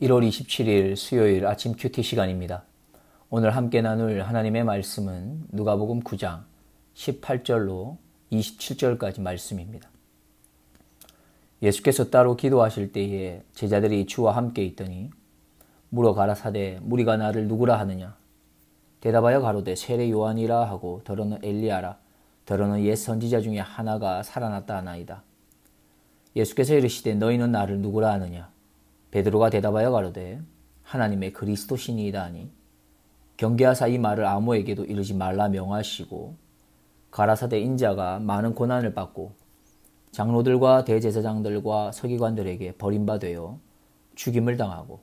1월 27일 수요일 아침 큐티 시간입니다. 오늘 함께 나눌 하나님의 말씀은 누가복음 9장 18절로 27절까지 말씀입니다. 예수께서 따로 기도하실 때에 제자들이 주와 함께 있더니 물어 가라사대 무리가 나를 누구라 하느냐. 대답하여 가로되 세례 요한이라 하고 더러는 엘리야라 더러는 옛 선지자 중에 하나가 살아났다 하나이다. 예수께서 이르시되 너희는 나를 누구라 하느냐. 베드로가 대답하여 가로되 하나님의 그리스도시니이다 하니 경계하사 이 말을 아무에게도 이르지 말라 명하시고 가라사대 인자가 많은 고난을 받고 장로들과 대제사장들과 서기관들에게 버림받되어 죽임을 당하고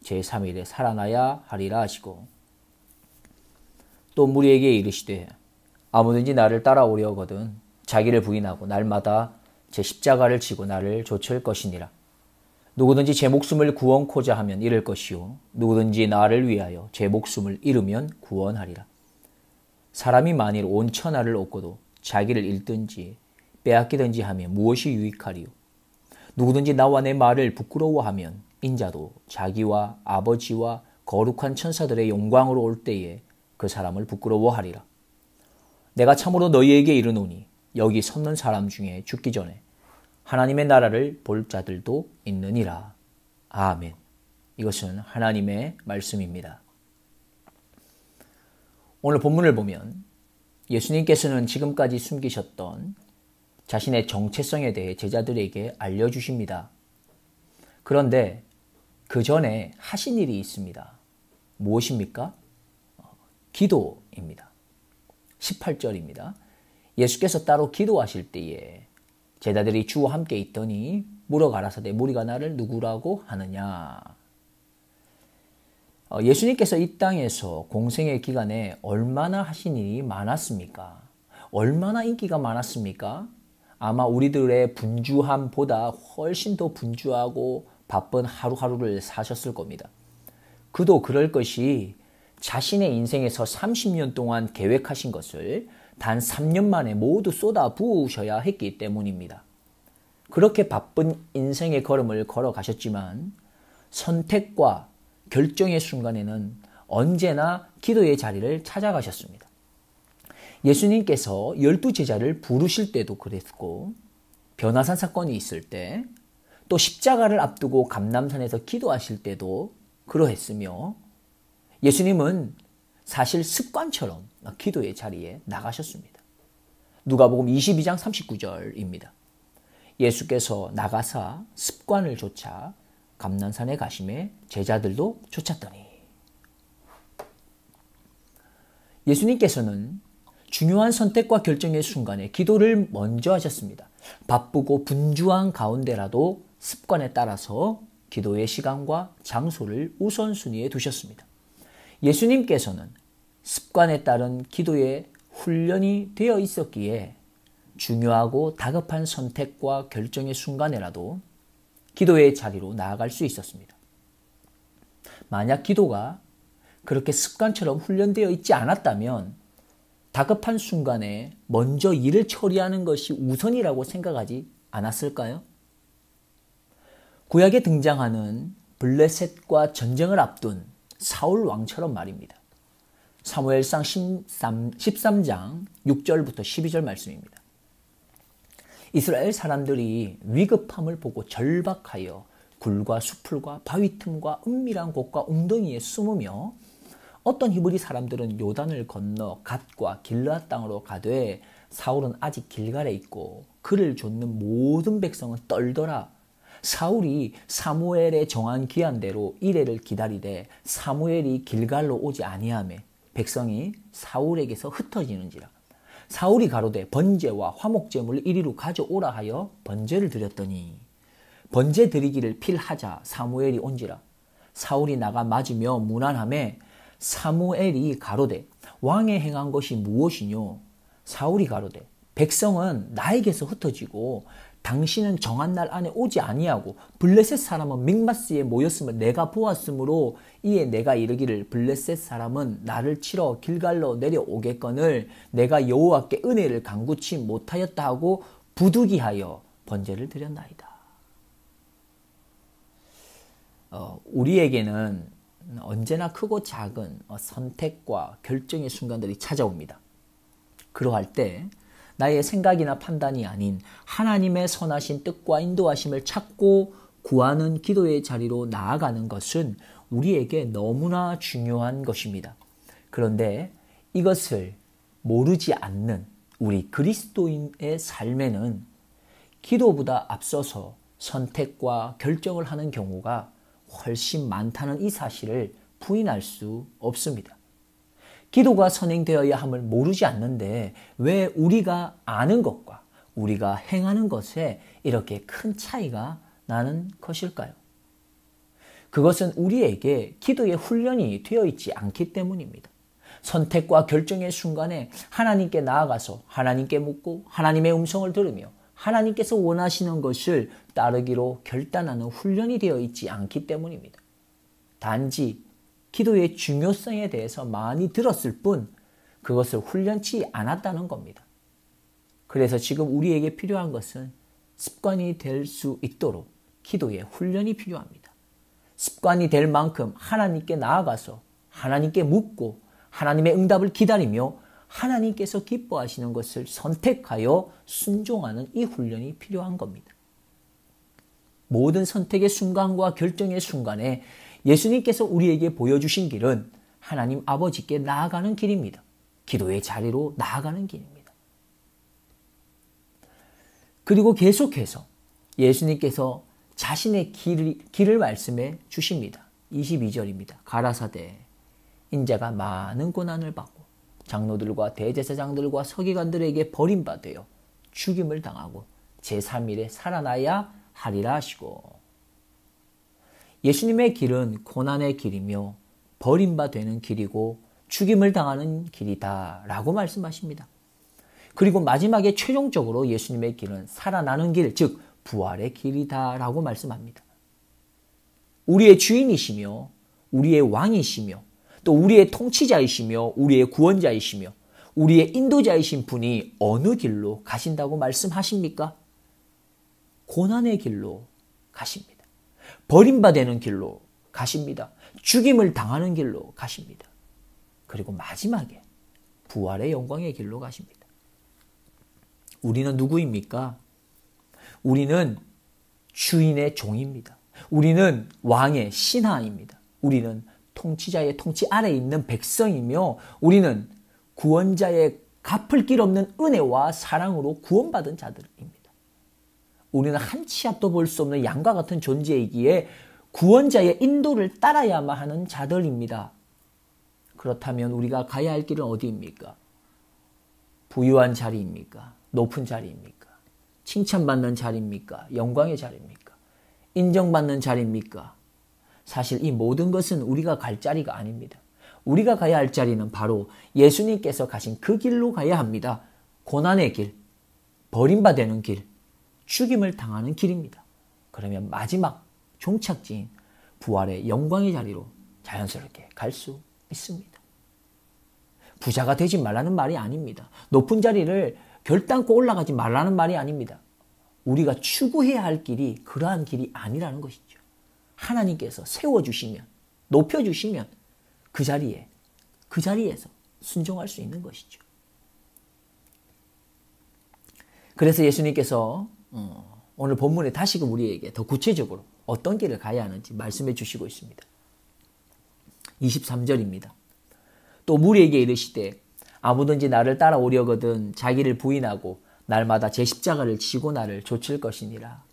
제3일에 살아나야 하리라 하시고 또 무리에게 이르시되 아무든지 나를 따라오려거든 자기를 부인하고 날마다 제 십자가를 지고 나를 좇을 것이니라. 누구든지 제 목숨을 구원코자 하면 잃을 것이요 누구든지 나를 위하여 제 목숨을 잃으면 구원하리라. 사람이 만일 온 천하를 얻고도 자기를 잃든지 빼앗기든지 하면 무엇이 유익하리요. 누구든지 나와 내 말을 부끄러워하면 인자도 자기와 아버지와 거룩한 천사들의 영광으로 올 때에 그 사람을 부끄러워하리라. 내가 참으로 너희에게 이르노니 여기 섰는 사람 중에 죽기 전에 하나님의 나라를 볼 자들도 있느니라. 아멘. 이것은 하나님의 말씀입니다. 오늘 본문을 보면 예수님께서는 지금까지 숨기셨던 자신의 정체성에 대해 제자들에게 알려주십니다. 그런데 그 전에 하신 일이 있습니다. 무엇입니까? 기도입니다. 18절입니다. 예수께서 따로 기도하실 때에 제자들이 주와 함께 있더니 물어 가라사대 무리가 나를 누구라고 하느냐. 예수님께서 이 땅에서 공생의 기간에 얼마나 하신 일이 많았습니까? 얼마나 인기가 많았습니까? 아마 우리들의 분주함보다 훨씬 더 분주하고 바쁜 하루하루를 사셨을 겁니다. 그도 그럴 것이 자신의 인생에서 30년 동안 계획하신 것을 단 3년 만에 모두 쏟아 부으셔야 했기 때문입니다. 그렇게 바쁜 인생의 걸음을 걸어가셨지만 선택과 결정의 순간에는 언제나 기도의 자리를 찾아가셨습니다. 예수님께서 12제자를 부르실 때도 그랬고 변화산 사건이 있을 때 또 십자가를 앞두고 감람산에서 기도하실 때도 그러했으며 예수님은 사실 습관처럼 기도의 자리에 나가셨습니다. 누가복음 22장 39절입니다. 예수께서 나가사 습관을 좇아 감람산에 가심에 제자들도 쫓았더니 예수님께서는 중요한 선택과 결정의 순간에 기도를 먼저 하셨습니다. 바쁘고 분주한 가운데라도 습관에 따라서 기도의 시간과 장소를 우선순위에 두셨습니다. 예수님께서는 습관에 따른 기도에 훈련이 되어 있었기에 중요하고 다급한 선택과 결정의 순간에라도 기도의 자리로 나아갈 수 있었습니다. 만약 기도가 그렇게 습관처럼 훈련되어 있지 않았다면 다급한 순간에 먼저 일을 처리하는 것이 우선이라고 생각하지 않았을까요? 구약에 등장하는 블레셋과 전쟁을 앞둔 사울 왕처럼 말입니다. 사무엘상 13장 6절부터 12절 말씀입니다. 이스라엘 사람들이 위급함을 보고 절박하여 굴과 수풀과 바위 틈과 은밀한 곳과 웅덩이에 숨으며 어떤 히브리 사람들은 요단을 건너 갓과 길르앗 땅으로 가되 사울은 아직 길갈에 있고 그를 좇는 모든 백성은 떨더라. 사울이 사무엘의 정한 기한대로 이레를 기다리되 사무엘이 길갈로 오지 아니하매 백성이 사울에게서 흩어지는지라. 사울이 가로되 번제와 화목제물을 이리로 가져오라 하여 번제를 드렸더니 번제 드리기를 필하자 사무엘이 온지라. 사울이 나가 맞으며 문안하매 사무엘이 가로되 왕의 행한 것이 무엇이뇨. 사울이 가로되 백성은 나에게서 흩어지고 당신은 정한 날 안에 오지 아니하고 블레셋 사람은 믹마스에 모였음을 내가 보았으므로 이에 내가 이르기를 블레셋 사람은 나를 치러 길갈로 내려오겠거늘 내가 여호와께 은혜를 간구치 못하였다 하고 부득이하여 번제를 드렸나이다. 우리에게는 언제나 크고 작은 선택과 결정의 순간들이 찾아옵니다. 그러할 때 나의 생각이나 판단이 아닌 하나님의 선하신 뜻과 인도하심을 찾고 구하는 기도의 자리로 나아가는 것은 우리에게 너무나 중요한 것입니다. 그런데 이것을 모르지 않는 우리 그리스도인의 삶에는 기도보다 앞서서 선택과 결정을 하는 경우가 훨씬 많다는 이 사실을 부인할 수 없습니다. 기도가 선행되어야 함을 모르지 않는데 왜 우리가 아는 것과 우리가 행하는 것에 이렇게 큰 차이가 나는 것일까요? 그것은 우리에게 기도의 훈련이 되어 있지 않기 때문입니다. 선택과 결정의 순간에 하나님께 나아가서 하나님께 묻고 하나님의 음성을 들으며 하나님께서 원하시는 것을 따르기로 결단하는 훈련이 되어 있지 않기 때문입니다. 단지 기도의 중요성에 대해서 많이 들었을 뿐 그것을 훈련치 않았다는 겁니다. 그래서 지금 우리에게 필요한 것은 습관이 될 수 있도록 기도의 훈련이 필요합니다. 습관이 될 만큼 하나님께 나아가서 하나님께 묻고 하나님의 응답을 기다리며 하나님께서 기뻐하시는 것을 선택하여 순종하는 이 훈련이 필요한 겁니다. 모든 선택의 순간과 결정의 순간에 예수님께서 우리에게 보여주신 길은 하나님 아버지께 나아가는 길입니다. 기도의 자리로 나아가는 길입니다. 그리고 계속해서 예수님께서 자신의 길을 말씀해 주십니다. 22절입니다. 가라사대 인자가 많은 고난을 받고 장로들과 대제사장들과 서기관들에게 버림받아 죽임을 당하고 제3일에 살아나야 하리라 하시고, 예수님의 길은 고난의 길이며 버림받는 길이고 죽임을 당하는 길이다 라고 말씀하십니다. 그리고 마지막에 최종적으로 예수님의 길은 살아나는 길, 즉 부활의 길이다 라고 말씀합니다. 우리의 주인이시며 우리의 왕이시며 또 우리의 통치자이시며 우리의 구원자이시며 우리의 인도자이신 분이 어느 길로 가신다고 말씀하십니까? 고난의 길로 가십니다. 버림받는 길로 가십니다. 죽임을 당하는 길로 가십니다. 그리고 마지막에 부활의 영광의 길로 가십니다. 우리는 누구입니까? 우리는 주인의 종입니다. 우리는 왕의 신하입니다. 우리는 통치자의 통치 아래에 있는 백성이며 우리는 구원자의 갚을 길 없는 은혜와 사랑으로 구원받은 자들입니다. 우리는 한 치 앞도 볼 수 없는 양과 같은 존재이기에 구원자의 인도를 따라야만 하는 자들입니다. 그렇다면 우리가 가야 할 길은 어디입니까? 부유한 자리입니까? 높은 자리입니까? 칭찬받는 자리입니까? 영광의 자리입니까? 인정받는 자리입니까? 사실 이 모든 것은 우리가 갈 자리가 아닙니다. 우리가 가야 할 자리는 바로 예수님께서 가신 그 길로 가야 합니다. 고난의 길, 버림받는 길, 죽임을 당하는 길입니다. 그러면 마지막 종착지인 부활의 영광의 자리로 자연스럽게 갈 수 있습니다. 부자가 되지 말라는 말이 아닙니다. 높은 자리를 결단코 올라가지 말라는 말이 아닙니다. 우리가 추구해야 할 길이 그러한 길이 아니라는 것이죠. 하나님께서 세워주시면, 높여주시면 그 자리에서 순종할 수 있는 것이죠. 그래서 예수님께서 오늘 본문에 다시금 우리에게 더 구체적으로 어떤 길을 가야 하는지 말씀해 주시고 있습니다. 23절입니다. 또 무리에게 이르시되 아무든지 나를 따라오려거든 자기를 부인하고 날마다 제 십자가를 지고 나를 좇을 것이니라.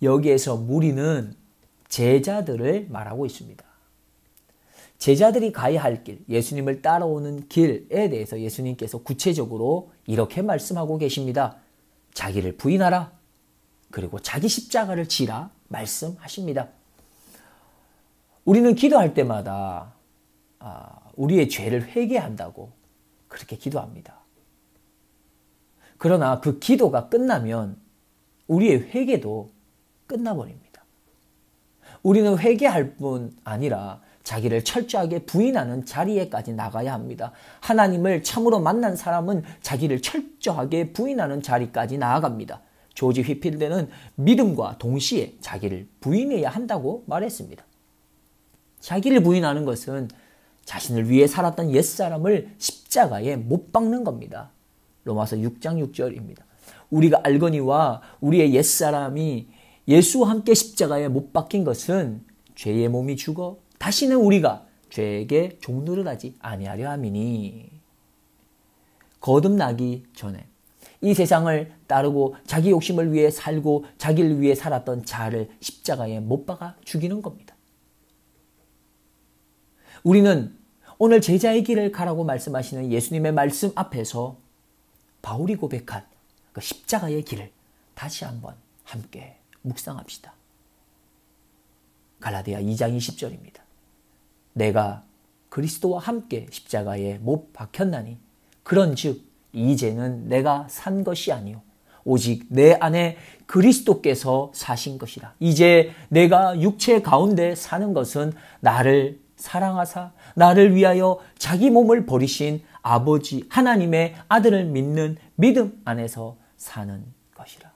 여기에서 무리는 제자들을 말하고 있습니다. 제자들이 가야 할 길, 예수님을 따라오는 길에 대해서 예수님께서 구체적으로 이렇게 말씀하고 계십니다. 자기를 부인하라. 그리고 자기 십자가를 지라 말씀하십니다. 우리는 기도할 때마다 우리의 죄를 회개한다고 그렇게 기도합니다. 그러나 그 기도가 끝나면 우리의 회개도 끝나버립니다. 우리는 회개할 뿐 아니라 자기를 철저하게 부인하는 자리에까지 나가야 합니다. 하나님을 참으로 만난 사람은 자기를 철저하게 부인하는 자리까지 나아갑니다. 조지 휘필드는 믿음과 동시에 자기를 부인해야 한다고 말했습니다. 자기를 부인하는 것은 자신을 위해 살았던 옛사람을 십자가에 못 박는 겁니다. 로마서 6장 6절입니다. 우리가 알거니와 우리의 옛사람이 예수와 함께 십자가에 못 박힌 것은 죄의 몸이 죽어 다시는 우리가 죄에게 종노릇하지 아니하려 함이니. 거듭나기 전에 이 세상을 따르고 자기 욕심을 위해 살고 자기를 위해 살았던 자를 십자가에 못 박아 죽이는 겁니다. 우리는 오늘 제자의 길을 가라고 말씀하시는 예수님의 말씀 앞에서 바울이 고백한 그 십자가의 길을 다시 한번 함께 묵상합시다. 갈라디아 2장 20절입니다. 내가 그리스도와 함께 십자가에 못 박혔나니 그런즉 이제는 내가 산 것이 아니요 오직 내 안에 그리스도께서 사신 것이라. 이제 내가 육체 가운데 사는 것은 나를 사랑하사 나를 위하여 자기 몸을 버리신 아버지 하나님의 아들을 믿는 믿음 안에서 사는 것이라.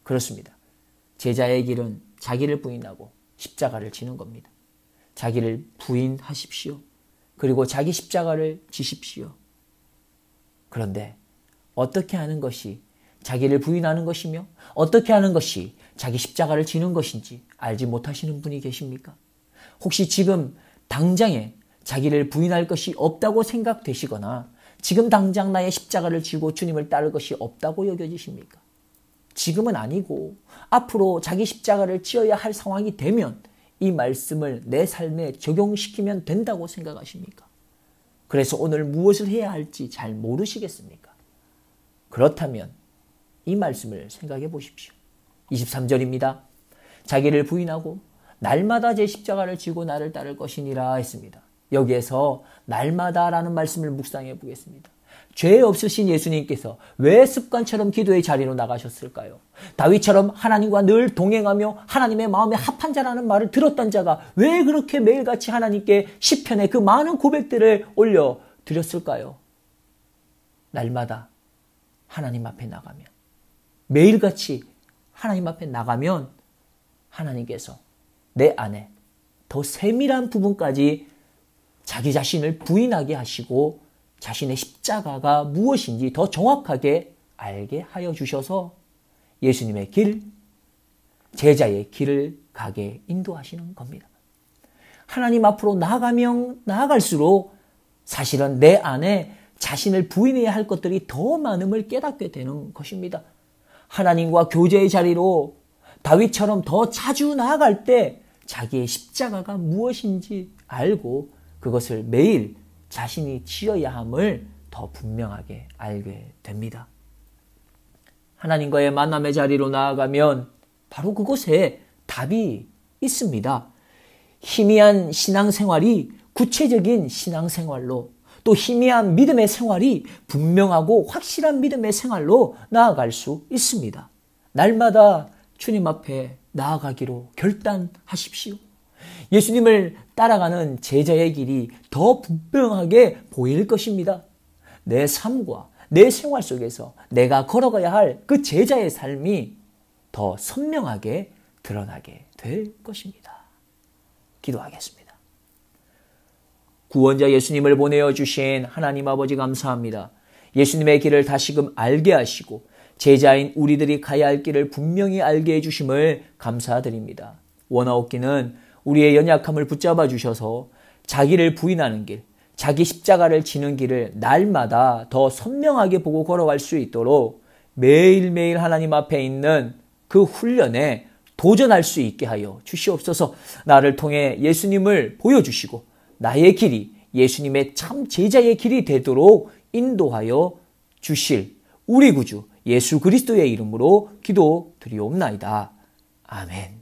그렇습니다. 제자의 길은 자기를 부인하고 십자가를 지는 겁니다. 자기를 부인하십시오. 그리고 자기 십자가를 지십시오. 그런데 어떻게 하는 것이 자기를 부인하는 것이며 어떻게 하는 것이 자기 십자가를 지는 것인지 알지 못하시는 분이 계십니까? 혹시 지금 당장에 자기를 부인할 것이 없다고 생각되시거나 지금 당장 나의 십자가를 지고 주님을 따를 것이 없다고 여겨지십니까? 지금은 아니고 앞으로 자기 십자가를 지어야 할 상황이 되면 이 말씀을 내 삶에 적용시키면 된다고 생각하십니까? 그래서 오늘 무엇을 해야 할지 잘 모르시겠습니까? 그렇다면 이 말씀을 생각해 보십시오. 23절입니다. 자기를 부인하고 날마다 제 십자가를 지고 나를 따를 것이니라 했습니다. 여기에서 날마다라는 말씀을 묵상해 보겠습니다. 죄 없으신 예수님께서 왜 습관처럼 기도의 자리로 나가셨을까요? 다윗처럼 하나님과 늘 동행하며 하나님의 마음에 합한 자라는 말을 들었던 자가 왜 그렇게 매일같이 하나님께 시편에 그 많은 고백들을 올려드렸을까요? 날마다 하나님 앞에 나가면, 매일같이 하나님 앞에 나가면 하나님께서 내 안에 더 세밀한 부분까지 자기 자신을 부인하게 하시고 자신의 십자가가 무엇인지 더 정확하게 알게 하여 주셔서 예수님의 길, 제자의 길을 가게 인도하시는 겁니다. 하나님 앞으로 나아가면 나아갈수록 사실은 내 안에 자신을 부인해야 할 것들이 더 많음을 깨닫게 되는 것입니다. 하나님과 교제의 자리로 다윗처럼 더 자주 나아갈 때 자기의 십자가가 무엇인지 알고 그것을 매일 자신이 지어야 함을 더 분명하게 알게 됩니다. 하나님과의 만남의 자리로 나아가면 바로 그곳에 답이 있습니다. 희미한 신앙생활이 구체적인 신앙생활로, 또 희미한 믿음의 생활이 분명하고 확실한 믿음의 생활로 나아갈 수 있습니다. 날마다 주님 앞에 나아가기로 결단하십시오. 예수님을 따라가는 제자의 길이 더 분명하게 보일 것입니다. 내 삶과 내 생활 속에서 내가 걸어가야 할 그 제자의 삶이 더 선명하게 드러나게 될 것입니다. 기도하겠습니다. 구원자 예수님을 보내어 주신 하나님 아버지 감사합니다. 예수님의 길을 다시금 알게 하시고 제자인 우리들이 가야 할 길을 분명히 알게 해주심을 감사드립니다. 원하옵기는 우리의 연약함을 붙잡아 주셔서 자기를 부인하는 길, 자기 십자가를 지는 길을 날마다 더 선명하게 보고 걸어갈 수 있도록 매일매일 하나님 앞에 있는 그 훈련에 도전할 수 있게 하여 주시옵소서. 나를 통해 예수님을 보여주시고 나의 길이 예수님의 참 제자의 길이 되도록 인도하여 주실 우리 구주 예수 그리스도의 이름으로 기도드리옵나이다. 아멘.